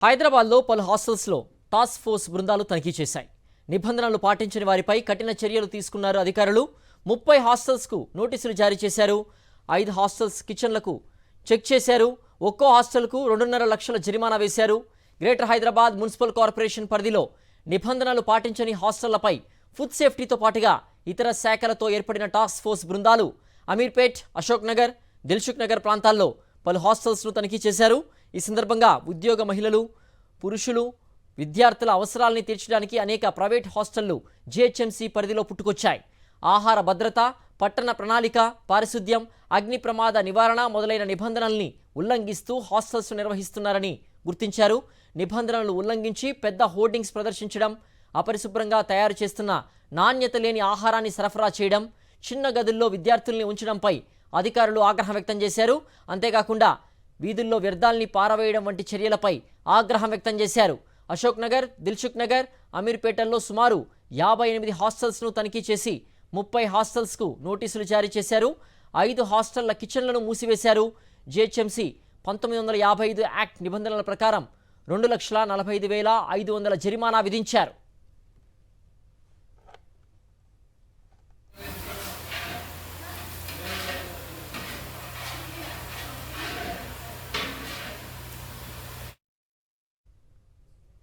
హైదరాబాద్లో పలు హాస్టల్స్లో టాస్క్ ఫోర్స్ బృందాలు తనిఖీ చేశాయి. నిబంధనలు పాటించని వారిపై కఠిన చర్యలు తీసుకున్నారు అధికారులు. 30 హాస్టల్స్కు నోటీసులు జారీ చేశారు. 5 హాస్టల్స్ కిచెన్లకు చెక్ చేశారు. ఒక్కో హాస్టల్కు 2.5 లక్షల జరిమానా వేశారు. గ్రేటర్ హైదరాబాద్ మున్సిపల్ కార్పొరేషన్ పరిధిలో నిబంధనలు పాటించని హాస్టళ్లపై ఫుడ్ సేఫ్టీతో పాటుగా ఇతర శాఖలతో ఏర్పడిన టాస్క్ ఫోర్స్ బృందాలు అమీర్పేట్, అశోక్ నగర్, దిల్సుఖ్ నగర్ ప్రాంతాల్లో పలు హాస్టల్స్ను తనిఖీ చేశారు. ఈ సందర్భంగా ఉద్యోగ మహిళలు, పురుషులు, విద్యార్థుల అవసరాలని తీర్చడానికి అనేక ప్రైవేట్ హాస్టళ్లు జీహెచ్ఎంసీ పరిధిలో పుట్టుకొచ్చాయి. ఆహార భద్రత, పట్టణ ప్రణాళిక, పారిశుద్ధ్యం, అగ్ని ప్రమాద నివారణ మొదలైన నిబంధనల్ని ఉల్లంఘిస్తూ హాస్టల్స్ నిర్వహిస్తున్నారని గుర్తించారు. నిబంధనలు ఉల్లంఘించి పెద్ద హోర్డింగ్స్ ప్రదర్శించడం, అపరిశుభ్రంగా తయారు చేస్తున్న నాణ్యత లేని ఆహారాన్ని సరఫరా చేయడం, చిన్న గదుల్లో విద్యార్థుల్ని ఉంచడంపై అధికారులు ఆగ్రహం వ్యక్తం చేశారు. అంతేకాకుండా వీధుల్లో వ్యర్థాల్ని పారవేయడం వంటి చర్యలపై ఆగ్రహం వ్యక్తం చేశారు. అశోక్ నగర్, దిల్సుఖ్ నగర్, అమీర్పేటల్లో సుమారు 58 హాస్టల్స్ను తనిఖీ చేసి 30 హాస్టల్స్కు నోటీసులు జారీ చేశారు. 5 హాస్టళ్ల కిచెన్లను మూసివేశారు. జీహెచ్ఎంసీ 1955 యాక్ట్ నిబంధనల ప్రకారం 2,45,500 జరిమానా విధించారు.